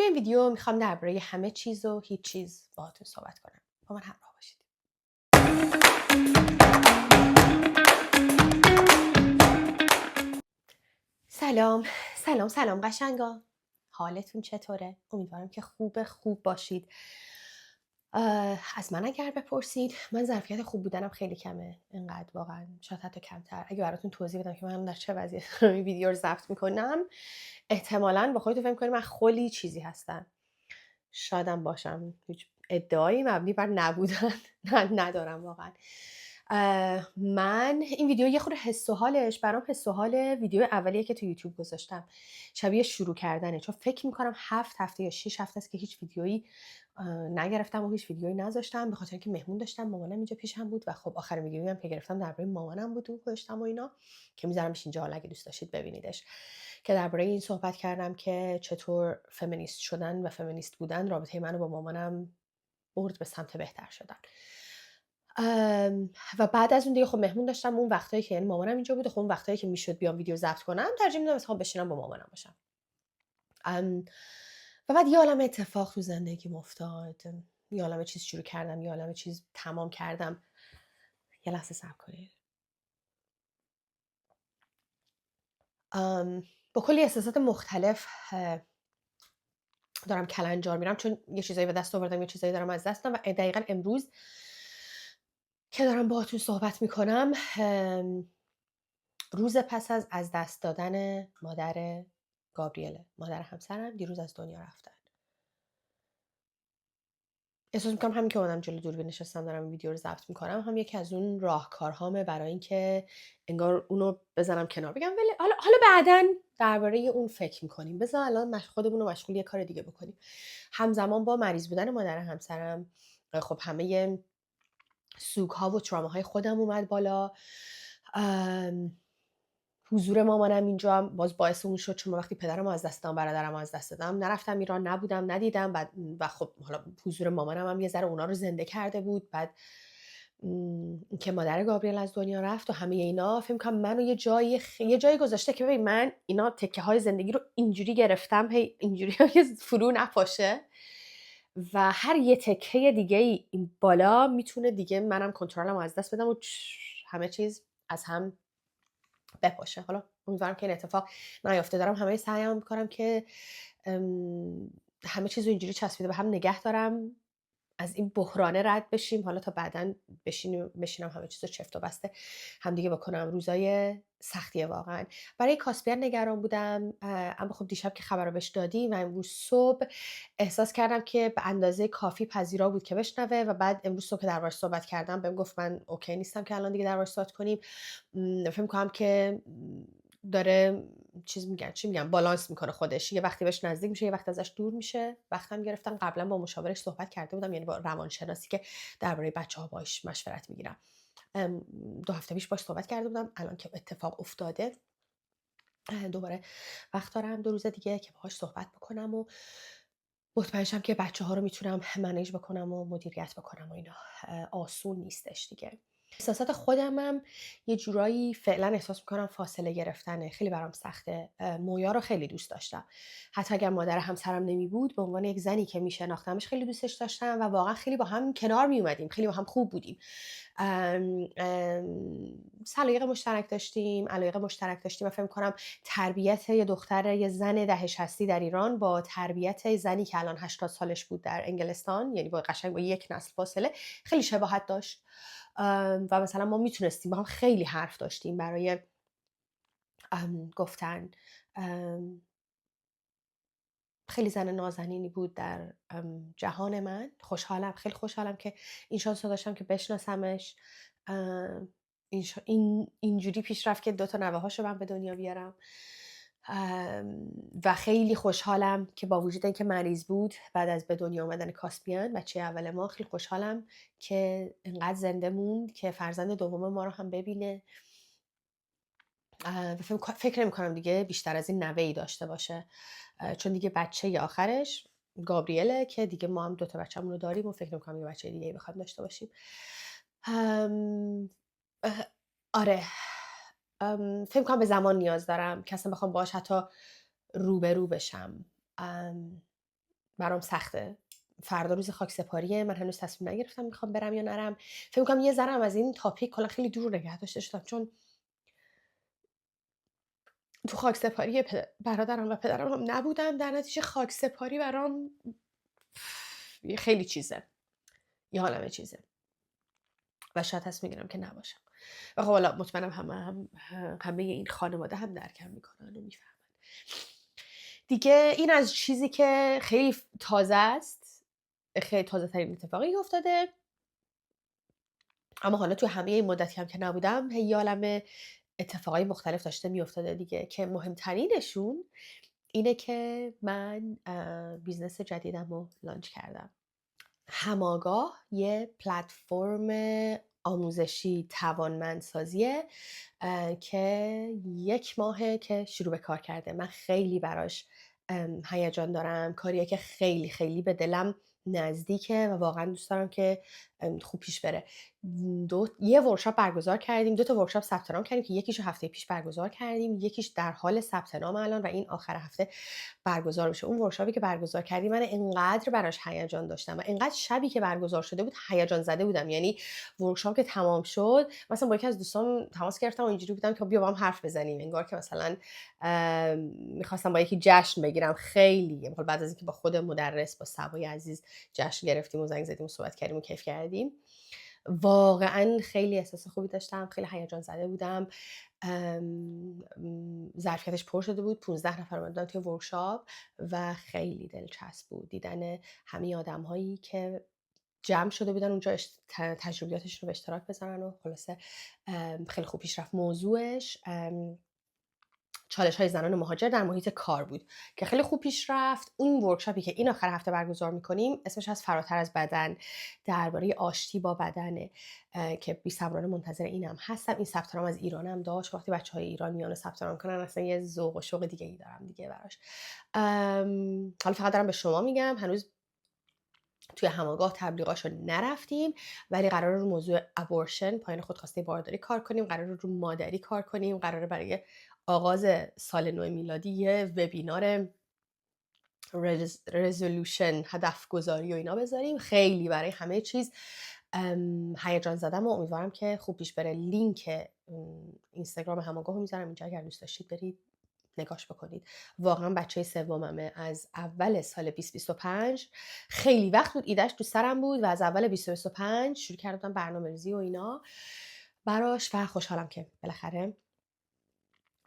توی این ویدیو میخوام درباره همه چیز و هیچ چیز باهاتون صحبت کنم. با من همراه باشید. سلام قشنگا. حالتون چطوره؟ امیدوارم که خوب باشید. از من اگر بپرسید، من ظرفیت خوب بودنم خیلی کمه. اینقدر واقعا شاید حتی کمتر. اگه براتون توضیح بدم که من در چه وضعیتی این ویدیو رو ضبط میکنم، احتمالاً با خودتون فکر کنید من خلی چیزی هستم. شادم باشم. هیچ ادعایی مبنی بر نبودن ندارم واقعا. من این ویدیو یه خورده حس و حالش برام حس و حال ویدیو اولیه که تو یوتیوب گذاشتم، شبیه شروع کردنه، چون فکر میکنم 7 هفته یا 6 هفته است که هیچ ویدیویی نگرفتم و هیچ ویدیویی نذاشتم، به خاطر اینکه مهمون داشتم، مامانم اینجا پیشم بود و خب آخرین ویدیویی هم که گرفتم درباره مامانم بود و گذاشتم و اینا، که میذارمش اینجا اگه دوست داشتید ببینیدش، که درباره این صحبت کردم که چطور فمینیست شدن و فمینیست بودن رابطه منو با مامانم برد به سمت بهتر شدن. و بعد از اون دیگه خب مهمون داشتم، اون وقتایی که یعنی مامانم اینجا بود، خب اون وقتایی که میشد بیام ویدیو ضبط کنم ترجیح میدم مثلا بشینم با مامانم باشم. و بعد یه عالمه اتفاق تو زندگیم افتاد، یه عالمه چیز شروع کردم، یه عالمه چیز تمام کردم. یه لحظه صبر کنید. با کلی احساسات مختلف دارم کلنجار میرم، چون یه چیزایی به دست آوردم، یه چیزایی دارم از دست دادم و دقیقاً امروز که دارم باهاتون صحبت میکنم، روز پس از دست دادن مادر گابریله، مادر همسرم، دیروز از دنیا رفتن. احساس میکنم همین که اومدم جلو دوربین نشستم دارم این ویدیو رو ضبط میکنم هم یکی از اون راهکارهامه برای اینکه انگار اونو بزنم کنار، بگم ولی حالا بعداً درباره اون فکر میکنیم، بذار الان خودمون رو مشغول یه کار دیگه بکنیم. همزمان با مریض بودن مادر همسرم خب همه سوگ ها و تراماهای خودم اومد بالا. حضور مامانم اینجا هم باز باعث اون شد، چون وقتی پدرم از دست دادم، برادرم از دست دادم، نرفتم ایران، نبودم، ندیدم و خب حالا حضور مامانم هم یه ذره اونا رو زنده کرده بود. بعد که مادر گابریل از دنیا رفت و همه اینا، فکر کنم منو یه جایی گذاشته که ببین من اینا تکه های زندگی رو اینجوری گرفتم، هی اینجوری فرو نپاشه و هر یه تکه دیگه این بالا میتونه دیگه منم کنترلم از دست بدم و همه چیز از هم بپاشه. حالا امیدوارم که این اتفاق نیافته. دارم همه سعیم میکنم که همه چیز رو اینجوری چسبیده به هم نگه دارم، از این بحرانه رد بشیم، حالا تا بعداً بشینم همه چیز رو چفت و بسته همدیگه بکنم. روزای سختیه واقعا. برای کاسپیان نگران بودم، اما خب دیشب که خبر رو بهش دادی و امروز صبح احساس کردم که به اندازه کافی پذیرا بود که بشنوه و بعد امروز صبح که دربارش صحبت کردم بهم گفت من اوکی نیستم که الان دیگه دربارش صحبت کنیم. فکر می‌کنم که داره چی میگم بالانس میکنه خودش، یه وقتی بهش نزدیک میشه، یه وقت ازش دور میشه. وقتم گرفتم قبلا با مشاورش صحبت کرده بودم، یعنی با روانشناسی که درباره بچه‌ها باهاش مشورت میگیرم. 2 هفته پیش باهاش صحبت کرده بودم. الان که اتفاق افتاده دوباره وقت دارم 2 روز دیگه که باهاش صحبت بکنم و مطمئن شم که بچه‌ها رو میتونم منیج بکنم و مدیریت بکنم و اینا. آسون نیستش دیگه. احساسات خودمم یه جورایی فعلا احساس میکنم فاصله گرفتنه، خیلی برام سخته. مویا رو خیلی دوست داشتم، حتی اگر مادر همسرم نمی بود، به عنوان یک زنی که میشناختمش خیلی دوستش داشتم و واقعا خیلی با هم کنار می اومدیم، خیلی با هم خوب بودیم. سلیقه مشترک داشتیم، علایق مشترک داشتیم و فکر کنم تربیت یه دختر، یه زن دهه 60 در ایران با تربیت زنی که الان 80 سالش بود در انگلستان، یعنی با قشنگ با یک نسل فاصله، خیلی شباهت داشت. و مثلا ما میتونستیم با هم خیلی حرف داشتیم برای گفتن. خیلی زن نازنینی بود در جهان من. خیلی خوشحالم که این شانس رو داشتم که بشناسمش. اینجوری پیش رفت که 2 تا نوه‌هاشو من به دنیا بیارم و خیلی خوشحالم که با وجود اینکه مریض بود، بعد از به دنیا آمدن کاسپیان، بچه اول ما، خیلی خوشحالم که اینقدر زنده موند که فرزند دوم ما رو هم ببینه و فکر نمی‌کنم دیگه بیشتر از این نوه‌ای داشته باشه، چون دیگه بچه آخرش گابریله که دیگه ما هم 2 تا بچه‌مون رو داریم و فکر نمی‌کنم یه بچه دیگه بخوایم داشته باشیم. آره، فکر کنم به زمان نیاز دارم که اصلا بخوام باهاش حتی روبرو بشم. برام سخته. فردا روز خاکسپاریه، من هنوز تصمیم نگرفتم میخوام برم یا نرم. فکر میکنم یه ذره از این تاپیک کلا خیلی دور نگه داشته شدم، چون تو خاکسپاری برادرم و پدرم هم نبودم. در نتیجه خاکسپاری برام خیلی چیزه، یه عالمه چیزه و شاید تصمیم میگیرم که نباشم. و خب حالا مطمئنم همه این خانواده هم درکم میکنن و میفهمن. دیگه این از چیزی که خیلی تازه است، خیلی تازه ترین اتفاقی افتاده. اما حالا تو همه این مدتی هم که نبودم یه عالمه اتفاقای مختلف داشته میافتاده دیگه، که مهمترینشون اینه که من بیزنس جدیدم رو لانچ کردم. هماگاه یه پلتفرم آموزشی توانمندسازیه که 1 ماهه که شروع به کار کرده. من خیلی براش هیجان دارم، کاریه که خیلی خیلی به دلم نزدیکه و واقعا دوست دارم که خوب پیش بره. یه ورکشاپ برگزار کردیم، 2 تا ورکشاپ ثبت نام کردیم که یکیشو هفته پیش برگزار کردیم، یکیش در حال ثبت نام الان و این آخر هفته برگزار میشه. اون ورکشاپی که برگزار کردیم من انقدر براش هیجان داشتم و انقدر شبی که برگزار شده بود هیجان زده بودم. یعنی ورکشاپ که تمام شد مثلا با یکی از دوستان تماس گرفتم و اینجوری بودم که بیا با هم حرف بزنیم، انگار که مثلا میخواستم با یکی جشن بگیرم. خیلی بعد از اینکه با خود مدرس با سبای عزیز جشن گرفتیم و زنگ زدیم و صحبت کردیم و کیف کردیم، واقعا خیلی احساس خوبی داشتم، خیلی هیجان زده بودم. ظرفیتش پر شده بود، 15 نفر اومدن توی ورکشاپ و خیلی دلچسب بود دیدن همه آدم هایی که جمع شده بودن اونجا تجربیاتش رو به اشتراک بذارن و خلاصه خیلی خوب پیش رفت. موضوعش چالش‌های زنان مهاجر در محیط کار بود که خیلی خوب پیش رفت. اون ورکشاپی که این آخر هفته برگزار می‌کنیم اسمش از فراتر از بدن، درباره آشتی با بدنه که بی‌صبرانه منتظر اینم هستم. این ثبت نام از ایرانم داشت. وقتی بچه‌های ایران میان ثبت نام کنن اصلا یه ذوق و شوق دیگه‌ای دارم دیگه براش. حالا فقط دارم به شما میگم هنوز توی هماگاه تبلیغاشو نرفتیم، ولی قراره رو موضوع ابورشن، پایان خودخواسته بارداری کار کنیم، قراره رو مادری کار کنیم، قراره برای آغاز سال نو میلادی یه وبینار رزولوشن، هدف گذاری و اینا بذاریم. خیلی برای همه چیز هیجان زدم و امیدوارم که خوب پیش بره. لینک اینستاگرام هماگاه رو میذارم اینجا، اگر دوست داشتید برید نگاش بکنید. واقعا بچه سوممه، از اول سال 2025 خیلی وقت بود ایدهش تو سرم بود و از اول 2025 شروع کردم برنامه‌ریزی و اینا براش و خوشحالم که بالاخره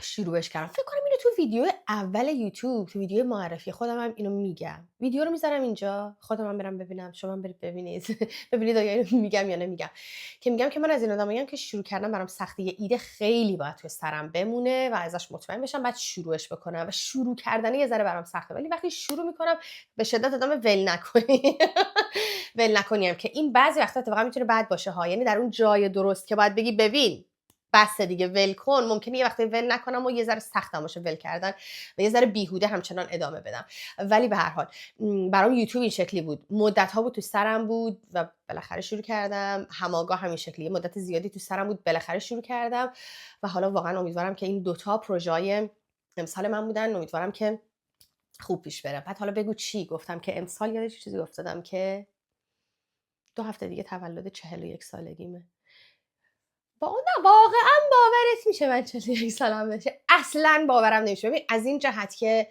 شروعش کردم. فکر کنم اینو تو ویدیو اول یوتیوب، تو ویدیو معرفی خودم هم اینو میگم. ویدیو رو میذارم اینجا، خودم هم برم ببینم، شما هم برید ببینید ببینید آیا اینو میگم یا نمیگم. که میگم که من از این آدماییم که شروع کردم برام سخته، یه ایده خیلی باید توی سرم بمونه و ازش مطمئن بشم بعد شروعش بکنم و شروع کردن یه ذره برام سخته، ولی وقتی شروع میکنم به شدت آدم ول نکنی ول نکنیم که این بعضی وقتا اتفاقا میتونه بد باشه ها. یعنی در اون جای درست که باید بگی ببین بس دیگه ول کن، ممکنه یه وقتی ول نکنم و یه ذره سختم باشه ول کردن و یه ذره بیهوده همچنان ادامه بدم. ولی به هر حال برام یوتیوب این شکلی بود، مدت ها بود تو سرم بود و بالاخره شروع کردم. هماگاه همین شکلی مدت زیادی تو سرم بود، بالاخره شروع کردم و حالا واقعا امیدوارم که این 2 تا پروژه امسال من بودن، امیدوارم که خوب پیش بره. بعد حالا بگو چی گفتم که امسال یاد چیزی افتادم که 2 هفته دیگه تولد 41 سالگیمه. نه واقعا باورت میشه من 41 سالم بشه؟ اصلا باورم نمیشه. ببین از این جهت که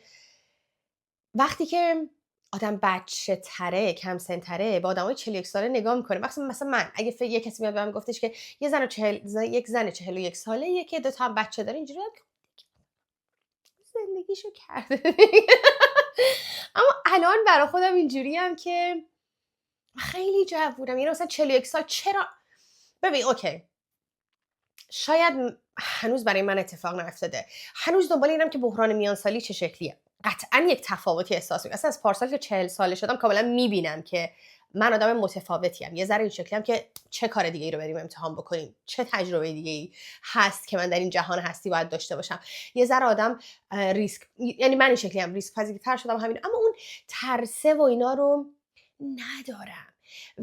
وقتی که آدم بچه تره، کم سن تره، با آدمای 41 ساله نگاه میکنه، مثلا من اگه یه کسی میاد بهم گفتش که یک زن 41 ساله که 2 تا هم بچه داره، اینجوری زندگیشو کرده اما الان برای خودم اینجوریم که خیلی جو بودم. یعنی مثلا 41 سال چرا؟ ببین اوکی، شاید هنوز برای من اتفاق نیفتاده، هنوز دنبال اینم که بحران میانسالی چه شکلیه. قطعا یک تفاوتی احساس میکنم. اصلا از پارسال که 40 ساله شدم کاملا میبینم که من آدم متفاوتیم. یه ذره این شکلیم که چه کار دیگه ای رو بریم امتحان بکنیم، چه تجربه دیگه ای هست که من در این جهان هستی باید داشته باشم. یه ذره آدم ریسک، یعنی من این شکلیم، ریسک پذیرتر شدم همین، اما اون ترسه و اینا رو ندارم.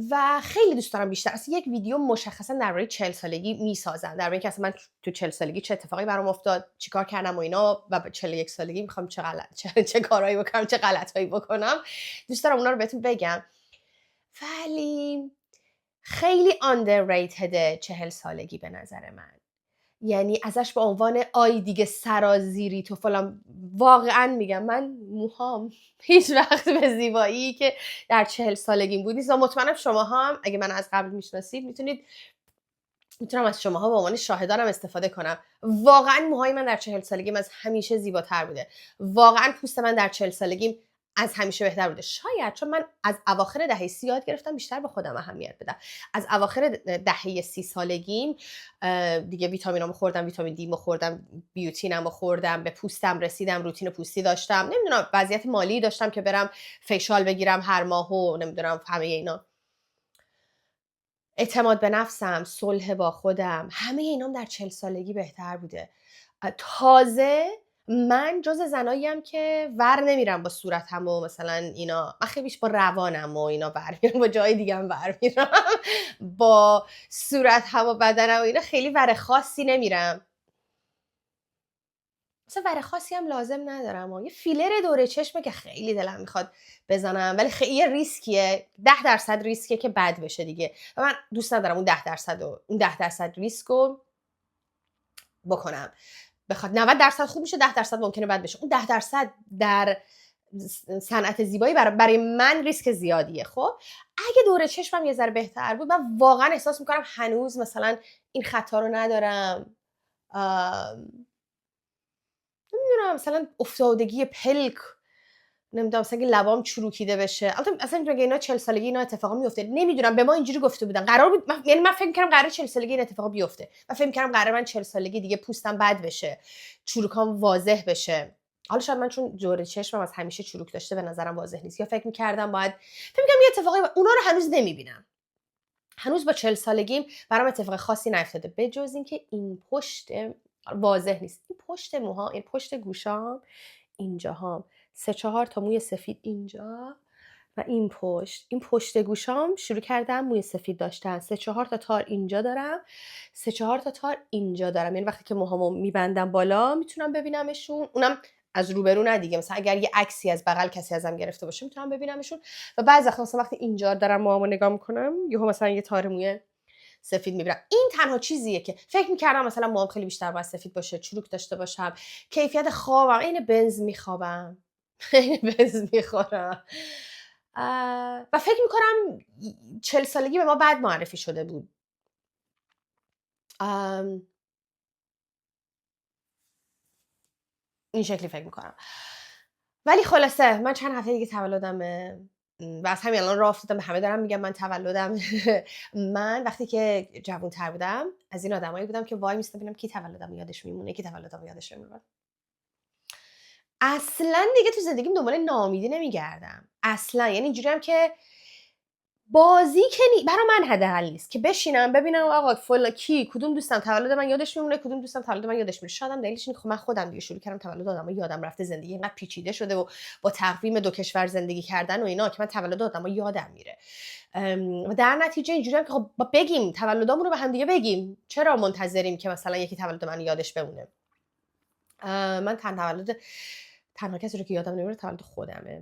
و خیلی دوست دارم بیشتر از یک ویدیو مشخصا درباره 40 سالگی میسازم، درباره اینکه اصلا من تو 40 سالگی چه اتفاقی برام افتاد، چیکار کردم و اینا، و به 41 سالگی میخوام چه کارهایی بکنم، چه غلطایی بکنم. دوست دارم اونا رو بهتون بگم. ولی خیلی underrated 40 سالگی به نظر من. یعنی ازش به عنوان آی دیگه سرازیری تو فلان، واقعا میگم من موهام هیچ وقت به زیبایی که در 40 سالگیم بود نیست و مطمئنم شما هم اگه من از قبل میشناسید میتونم از شماها به عنوان شاهدانم استفاده کنم. واقعا موهای من در 40 سالگیم از همیشه زیباتر بوده. واقعا پوست من در 40 سالگیم از همیشه بهتر بوده. شاید چون من از اواخر دهه 30 یاد گرفتم بیشتر به خودم اهمیت بدم. از اواخر دهه 30 سالگیم دیگه ویتامینامو خوردم، ویتامین دی مو خوردم، بیوتینمو خوردم، به پوستم رسیدم، روتین پوستی داشتم، نمیدونم وضعیت مالی داشتم که برم فیشال بگیرم هر ماه و نمیدونم همه اینا. اعتماد به نفسم، صلح با خودم، همه اینام در 40 سالگی بهتر بوده. تازه من جز زناییم که ور نمیرم با صورتم و مثلا اینا، من خیلی بیش با روانم و اینا ور میرم، با جای دیگه هم ور میرم با صورتم و بدنم و اینا خیلی ور خاصی نمیرم. مثلا ور خاصی هم لازم ندارم و یه فیلر دوره چشمه که خیلی دلم میخواد بزنم، ولی خیلی یه ریسکیه، 10% ریسکیه که بد بشه دیگه و من دوست ندارم اون 10% ریسک رو بکنم. بخواد 90% خوب میشه، 10% ممکنه بد بشه. اون 10% در صنعت زیبایی برای من ریسک زیادیه. خب اگه دوره چشمم یه ذره بهتر بود، من واقعا احساس میکنم هنوز مثلا این خطا رو ندارم، نمیدونم مثلا افتادگی پلک، نمیدونم مثلا لبام چروکیده بشه. البته اصلا میگه اینا 40 سالگی اینا اتفاقا میفته، نمیدونم، به ما اینجوری گفته بودن قرار بود یعنی من فکر می‌کردم قرار 40 سالگی این اتفاقا بیفته. من فکر می‌کردم قرار من 40 سالگی دیگه پوستم بد بشه، چروکام واضح بشه. حالا شاید من چون جوره چشمم از همیشه چروک داشته به نظرم واضح نیست، یا فکر می‌کردم یه اتفاقی اونا رو هنوز نمی‌بینم. هنوز با 40 سالگیم برام اتفاق خاصی نیفتاده بجز اینکه این پشت واضح نیست، این پشت موها، این پشت گوشام، اینجاهام 3-4 تا موی سفید اینجا و این پشت گوشام شروع کردم موی سفید داشتن. 3-4 تا تار اینجا دارم، 3-4 تا تار اینجا دارم. یعنی وقتی که موهامو میبندم بالا میتونم ببینمشون، اونم از روبرو نه دیگه، مثلا اگر یه عکسی از بغل کسی ازم گرفته باشه میتونم ببینمشون. و بعضی وقتا مثلا وقتی اینجا دارم موهامو نگاه میکنم یهو مثلا یه تار موی سفید میبینم. این تنها چیزیه که فکر میکردم مثلا موهام خیلی بیشتر باید سفید باشه، چروک داشته باشم، کیفیت خوابم عین بنز میخوابم، عین بنز میخورم. و فکر میکنم 40 سالگی به ما بد معرفی شده بود. این شکلی فکر میکنم. ولی خلاصه من چند هفته دیگه تولدمه و از همین الان راه افتادم به همه دارم میگم من تولدم. من وقتی که جوان‌تر بودم از این آدمایی بودم که وای میستم ببینم کی تولدم یادش میمونه، کی تولدم یادش نمیمونه. اصلا دیگه تو زندگیم دنبال ناامیدی نمیگردم اصلا. یعنی اینجوریم که بازی که برای من حداقل نیست که بشینم ببینم آقا کدوم دوستم تولد من یادش میمونه، کدوم دوستم تولد من یادش میره. شاید هم دلیلش اینه که من خودم دیگه شروع کردم تولد آدم‌ها یادم رفته، زندگی اینقدر پیچیده شده و با تقویم 2 کشور زندگی کردن و اینا که من تولد آدم‌ها یادم میره. و در نتیجه اینجوریه که خب بگیم تولدامون رو به هم دیگه بگیم، چرا منتظریم که مثلا یکی تولد من یادش بمونه. من تنها کسی رو که یادم نمیره تولد خودمه.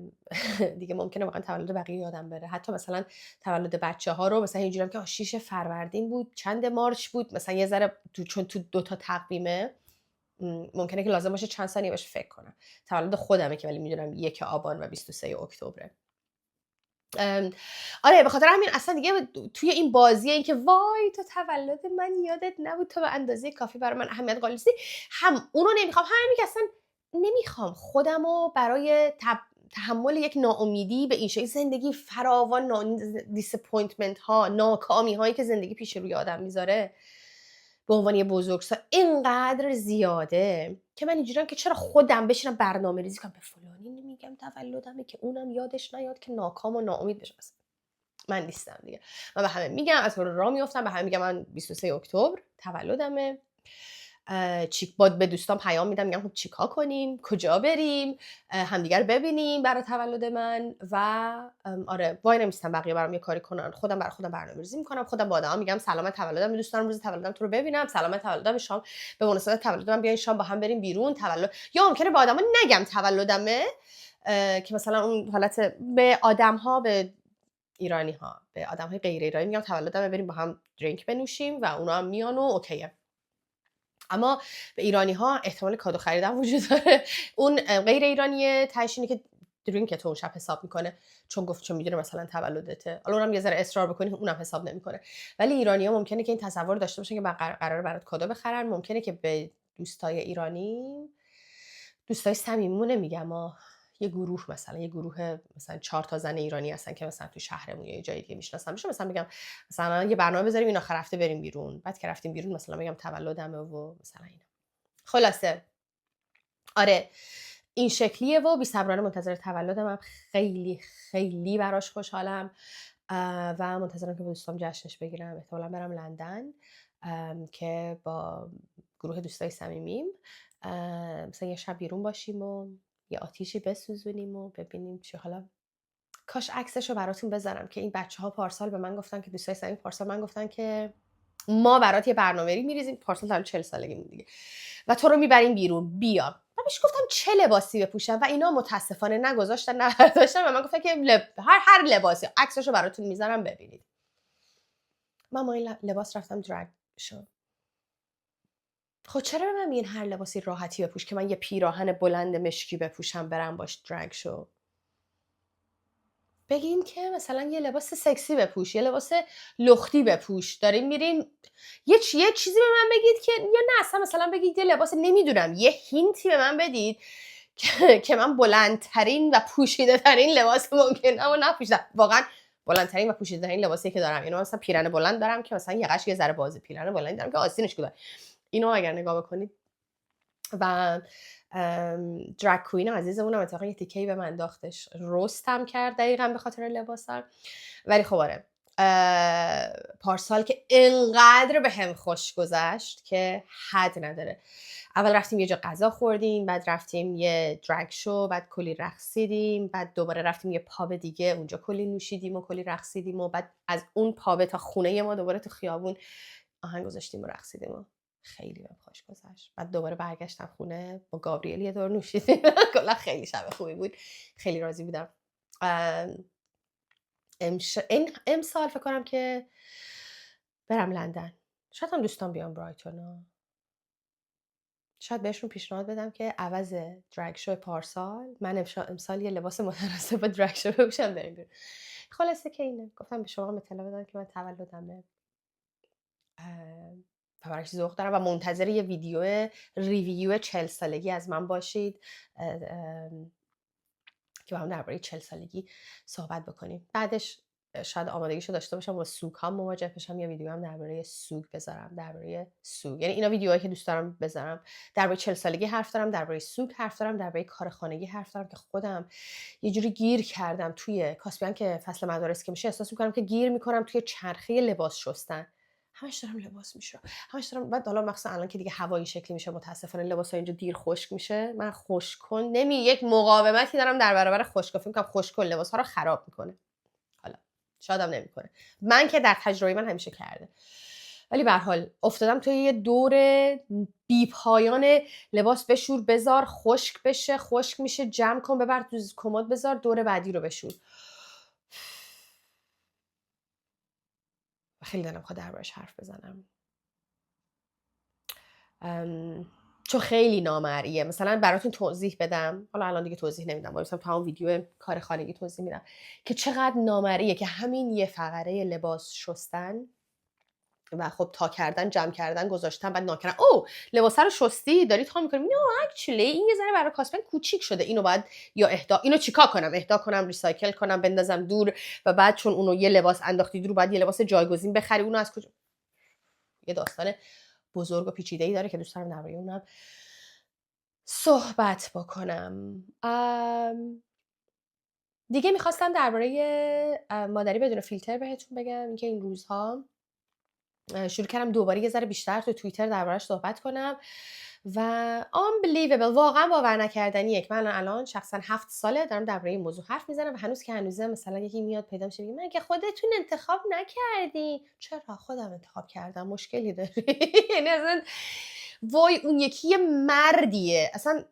دیگه ممکنه واقعا تولد بقیه یادم بره، حتی مثلا تولد بچه‌ها رو مثلا اینجوریام که 6 فروردین بود، چند مارچ بود، مثلا یه ذره چون تو 2 تا تقویمه ممکنه که لازم باشه چند ثانیه بهش فکر کنم. تولد خودمه که ولی میدونم 1 آبان و 23 اکتبره. آره به خاطر همین اصلا دیگه توی این بازیه این که وای تو تولد من یادت نبود، تو به اندازه کافی برای من اهمیت قائل نیستی، هم اونو نمیخوام، همین که اصلا نمیخوام خودمو برای تحمل یک ناامیدی به این شکل زندگی فراوان، دیسپوینتمنت ها، ناکامی هایی که زندگی پیش روی آدم میذاره به عنوان یه بزرگسال اینقدر زیاده که من اینجوریم که چرا خودم بشینم برنامه ریزی کنم به فلانی نمیگم تولدمه که اونم یادش نیاد که ناکام و ناامید بشه. من نیستم دیگه. من به همه میگم، از راه میافتم به همه میگم من 23 اکتبر تولدمه. به دوستان پیام میدم میگم خب چیکار کنیم، کجا بریم، همدیگر ببینیم برای تولد من. و آره وای نمیستم بقیه برام یه کاری کنن، خودم برای خودم برنامه‌ریزی میکنم، خودم با آدما میگم سلام تولدم، دوست دارم روز تولدم تو رو ببینم، سلام تولدم، شام به مناسبت تولدم بیاین شام با هم بریم بیرون تولد. یا ممکنه به آدما نگم تولدمه، که مثلا اون حالت به آدم‌ها، به ایرانی‌ها، به آدم‌های غیر ایرانی میگم تولدمه بریم با هم درینک بنوشیم و اونا هم میان و اوکیه. اما به ایرانی‌ها احتمال کادو خریدن وجود داره. اون غیر ایرانیه تهش اینه که درینک تو اون شب حساب میکنه، چون میدونه مثلا تولدته. حالا اونم یه ذره اصرار بکنی اونم حساب نمیکنه. ولی ایرانی‌ها ممکنه که این تصور داشته باشن که قراره برات کادو بخرن. ممکنه که به دوستای ایرانی، دوستای صمیمیمون نمیگم، یه گروه مثلا 4 تا زن ایرانی هستن که مثلا تو شهرمون یا یه جای دیگه میشناسم، میشه مثلا بگم مثلا یه برنامه بذاریم این آخر هفته بریم بیرون، بعد که رفتیم بیرون مثلا بگم تولدمه و مثلا اینا. خلاصه آره این شکلیه و بی‌صبرانه منتظر تولدم. خیلی خیلی براش خوشحالم و منتظرم که با دوستام جشنش بگیرم. احتمالاً برم لندن که با گروه دوستای صمیمیم مثلا یه شب بیرون باشیم و یه آتیشی بسوزونیم و ببینیم چی. حالا کاش عکسشو براتون بذارم که این بچه‌ها پارسال به من گفتن که دوستای صمیم پارسال من گفتن که ما برات یه برنامه‌ای می‌ریزیم، پارسال تا 40 سالگیمون دیگه، و تو رو میبریم بیرون بیا. من بهش گفتم چه لباسی بپوشم و اینا متاسفانه نگذاشتن، نبرداشتن و من گفتم که هر لباسی، عکسشو براتون میذارم ببینید. من با این لباس رفتم درگ شو. خب چرا به من میگین هر لباسی راحتی بپوش که من یه پیراهن بلند مشکی بپوشم برم باش درگ شو؟ بگین که مثلا یه لباس سکسی بپوش، یه لباس لختی بپوش. دارین میرین یه چیزی به من بگید که، یا نه اصلا مثلا بگید یه لباس، نمیدونم یه هینتی به من بدید که من بلندترین و پوشیده ترین لباس ممکنه و نپوشم. واقعا بلندترین و پوشیده ترین لباسی که دارم، یعنی مثلا پیرن بلند دارم که مثلا یقش یه ذره بازه، پیرن بلند دارم که آستینش کوتاه. اینو اگر نگاه بکنید. و درگ کوین عزیزمونم اتفاقا یه تیکه‌ای به من انداختش، رستم کرد دقیقاً به خاطر لباسم. ولی خب آره پارسال که انقدر به هم خوش گذشت که حد نداره. اول رفتیم یه جا غذا خوردیم، بعد رفتیم یه درگ شو، بعد کلی رقصیدیم، بعد دوباره رفتیم یه پاب دیگه، اونجا کلی نوشیدیم و کلی رقصیدیم و بعد از اون پاب تا خونه ما دوباره تو خیابون آهنگ گذاشتیم و رقصیدیم و خیلی بهم خوش گذشت. بعد دوباره برگشتم خونه با گابریل یه دور نوشیدیم. کلا خیلی شب خوبی بود، خیلی راضی بودم. امسال فکر کنم که برم لندن. شاید هم دوستان بیان برایتون، شاید بهشون پیشنهاد بدم که عوض درگ شو پارسال من امسال یه لباس متناسب با درگ شو بپوشم بریم بیرون. خلاصه که اینه، گفتم به شما اطلاع بدم که من تولدمه و براش ذوق دارم و منتظر یه ریویو 40 سالگی از من باشید که با هم درباره 40 سالگی صحبت بکنیم. بعدش شاید آمادگیشو داشته باشم با سوگ ها مواجه بشم، یا ویدیو هم درباره سوگ بذارم، درباره سوگ، یعنی اینا ویدیوهایی که دوست دارم بذارم. درباره 40 سالگی حرف دارم، درباره سوگ حرف دارم، درباره کار خانگی حرف دارم که خودم یه جوری گیر کردم توی کاسبیان که فصل مدارس که میشه، احساس میکنم که گیر میکنم توی چرخه لباس شستن. همش دارم لباس میشورم، همش دارم. بعد حالا مخصوصا الان که دیگه هوا این شکلی میشه متاسفانه لباسا اینجا دیر خشک میشه. من خشک کن یک مقاومتی دارم در برابر خشک، فکر می‌کنم خشک کن لباسا رو خراب میکنه. حالا شاید هم نمیکنه، من که در تجربه من همیشه کرده. ولی به هر حال افتادم توی یه دور بی پایان لباس بشور بذار خشک بشه، خشک میشه جمع کن ببر تو کمد بذار دور بعدی رو بشور. خیلی دلم خواهد دربارش حرف بزنم چون خیلی نامرئیه. مثلا براتون توضیح بدم، حالا الان دیگه توضیح نمیدم، مثلا تو همون ویدیو کار خانگی توضیح میدم که چقدر نامرئیه که همین یه فقره لباس شستن و خب تا کردن جمع کردن گذاشتن بعد ناکردن. او لباس رو شستی داری تا میکنی نو اکچولی این یه ذره برای کاسپن کوچیک شده، اینو باید یا اینو چیکار کنم، اهدا کنم، ریسایکل کنم، بندازم دور، و بعد چون اونو یه لباس انداختی دور بعد یه لباس جایگزین بخری. اونو از کجا؟ یه داستان بزرگ و پیچیده‌ای داره که دوست دارم درباره اونم صحبت بکنم. دیگه میخواستم درباره مادری بدون فیلتر بهتون بگم، اینکه این روزها شروع کردم دوباره یه ذره بیشتر تو توییتر دربارش صحبت کنم و unbelievable، واقعا باور نکردنیه که من الان شخصا 7 ساله دارم درباره این موضوع حرف میزنم و هنوز که هنوزه مثلا یکی میاد پیدا میشه میگه مگه خودتون انتخاب نکردی؟ چرا خودم انتخاب کردم، مشکلی داری؟ یعنی اصلا وای اون یکی یه مردیه، اصلا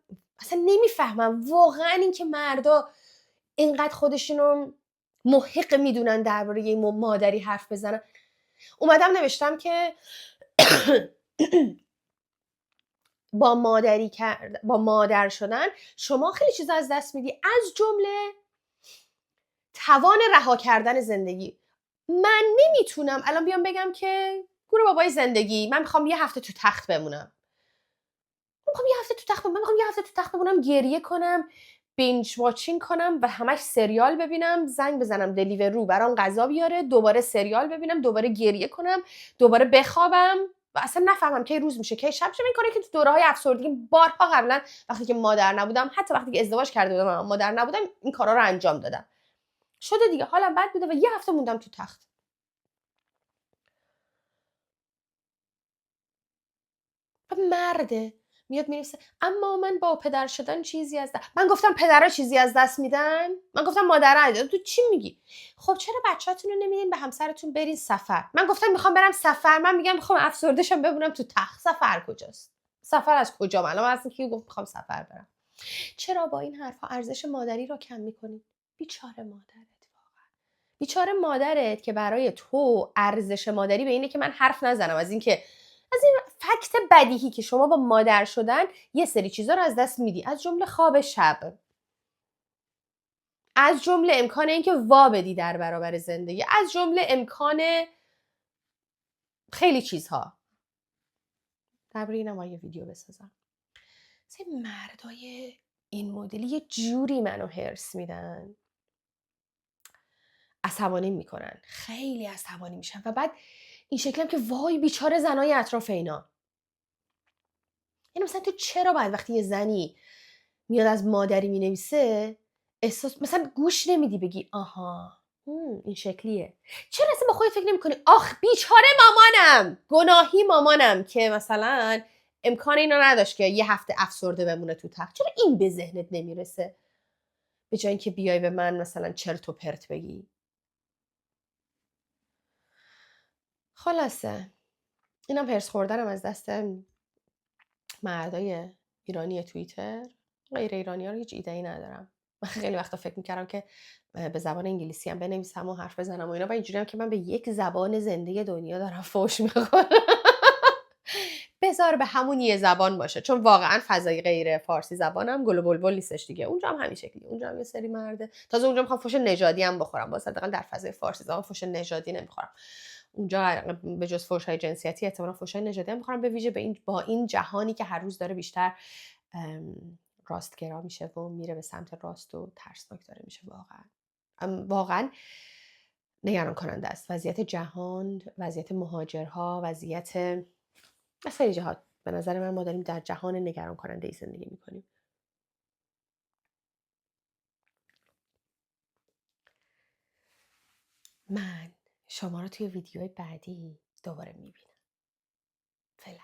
نمیفهمم واقعا این که مردا اینقدر خودشونو محق میدونن درباره یه مادری حرف بزنن. اومدم نوشتم که با مادر شدن شما خیلی چیزا از دست میدی، از جمله توان رها کردن زندگی. من نمیتونم الان بیام بگم که گوره بابای زندگی من میخوام یه هفته تو تخت بمونم، میخوام یه هفته تو تخت بمونم، گریه کنم، بینج واچینگ کنم و همش سریال ببینم، زنگ بزنم دلیورو برام غذا بیاره، دوباره سریال ببینم، دوباره گریه کنم، دوباره بخوابم و اصلا نفهمم کی روز میشه کی شب میشه. این کاری که تو دوره‌های افسردگی بارها قبلا وقتی که مادر نبودم، حتی وقتی که ازدواج کرده بودم مادر نبودم، این کارا رو انجام دادم. شده دیگه حالم بد بوده و یه هفته موندم تو تخت. و مرده میاد مینویسه اما من با پدر شدن چیزی از دست. من گفتم پدرها چیزی از دست میدن؟ من گفتم مادرها؟ تو چی میگی؟ خب چرا بچه‌هاتون رو نمیدین به همسرتون برین سفر؟ من گفتم میخوام برم سفر. من میگم میخوام افسرده شم بمونم تو تخت. سفر کجاست؟ سفر از کجا؟ الان اصلا کی گفت میخوام سفر برم؟ چرا با این حرفا ارزش مادری رو کم میکنی؟ بیچاره مادرت، بیچاره مادرت که برای تو ارزش مادری به اینه که من حرف نزنم از این فکت بدیهی که شما با مادر شدن یه سری چیزا رو از دست میدی، از جمله خواب شب، از جمله امکان اینکه وا بدی در برابر زندگی، از جمله امکان خیلی چیزها. درباره اینم یه ویدیو بسازم. مردای این مدلی یه جوری منو هرس میدن، عصبانی میکنن، خیلی عصبانی میشن و بعد این شکلم که وای بیچاره زنای اطراف اینا. یعنی مثلا تو چرا باید وقتی یه زنی میاد از مادری مینویسه احساس مثلا گوش نمیدی بگی آها این شکلیه؟ چرا اصلا با خودت فکر نمی‌کنی آخ بیچاره مامانم، گناهی مامانم که مثلا امکان اینو نداشت که یه هفته افسرده بمونه تو تخت؟ چرا این به ذهنت نمیرسه به جای اینکه بیای به من مثلا چرت و پرت بگی؟ خلاصه اینم هرس خوردنم از دست مردای ایرانی توییتر. غیر ایرانی ها رو هیچ ایده‌ای ندارم. من خیلی وقتا فکر میکردم که به زبان انگلیسی هم بنویسم و حرف بزنم و اینا، و اینجوری هم که من به یک زبان زنده دنیا دارم فوش میخورم. بذار به همون یه زبان باشه، چون واقعا فضای غیر فارسی زبانم گل و بلبل نیستش دیگه. اونجا هم همین شکلیه، اونجا هم یه سری مرده. تازه اونجا میخوام فوش نژادی هم بخورم، واسه حداقل در فضای فارسی زبان فوش نژادی نمیخورم. اونجا به جز فحش‌های جنسیتی احتمالاً فحش‌های نژادی هم می‌خورن، به ویژه با این جهانی که هر روز داره بیشتر راستگرا میشه و میره به سمت راست و ترسناک داره میشه. واقعا نگران کننده است وضعیت جهان، وضعیت مهاجرها، وضعیت از خیلی جهات. به نظر من ما داریم در جهان نگران کننده ای زندگی میکنیم. من شما رو توی ویدیوهای بعدی دوباره میبینم. فعلا